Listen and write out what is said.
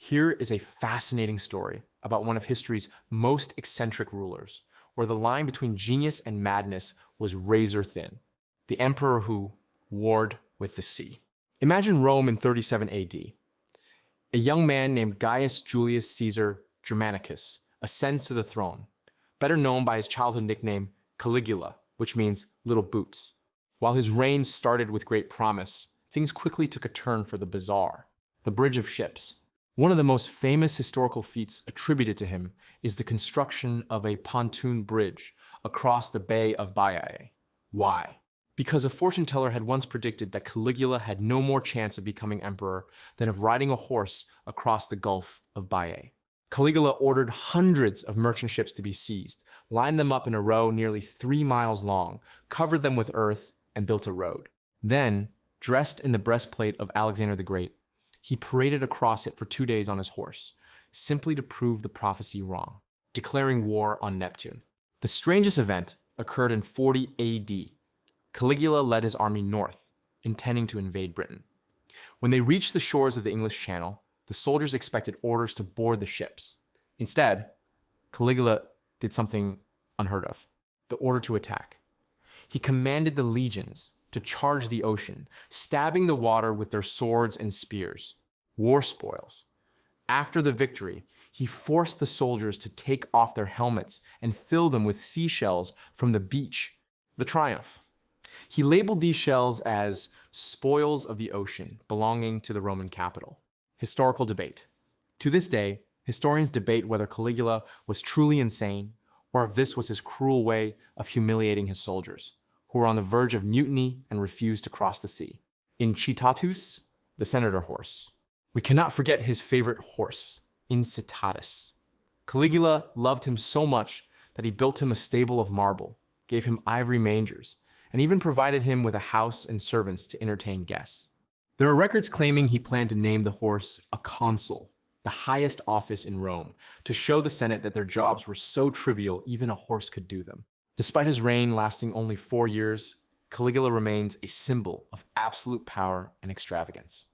Here is a fascinating story about one of history's most eccentric rulers, where the line between genius and madness was razor thin. The emperor who warred with the sea. Imagine Rome in 37 AD. A young man named Gaius Julius Caesar Germanicus ascends to the throne, better known by his childhood nickname Caligula, which means little boots. While his reign started with great promise, things quickly took a turn for the bizarre. The Bridge of Ships. One of the most famous historical feats attributed to him is the construction of a pontoon bridge across the Bay of Baiae. Why? Because a fortune teller had once predicted that Caligula had no more chance of becoming emperor than of riding a horse across the Gulf of Baiae. Caligula ordered hundreds of merchant ships to be seized, lined them up in a row nearly 3 miles long, covered them with earth, and built a road. Then, dressed in the breastplate of Alexander the Great, he paraded across it for 2 days on his horse, simply to prove the prophecy wrong, declaring war on Neptune. The strangest event occurred in 40 AD. Caligula led his army north, intending to invade Britain. When they reached the shores of the English Channel, the soldiers expected orders to board the ships. Instead, Caligula did something unheard of: the order to attack. He commanded the legions to charge the ocean, stabbing the water with their swords and spears. War spoils. After the victory, he forced the soldiers to take off their helmets and fill them with seashells from the beach. The triumph. He labeled these shells as spoils of the ocean belonging to the Roman capital. Historical debate. To this day, historians debate whether Caligula was truly insane or if this was his cruel way of humiliating his soldiers, who were on the verge of mutiny and refused to cross the sea. Incitatus, the senator horse. We cannot forget his favorite horse, Incitatus. Caligula loved him so much that he built him a stable of marble, gave him ivory mangers, and even provided him with a house and servants to entertain guests. There are records claiming he planned to name the horse a consul, the highest office in Rome, to show the Senate that their jobs were so trivial even a horse could do them. Despite his reign lasting only 4 years, Caligula remains a symbol of absolute power and extravagance.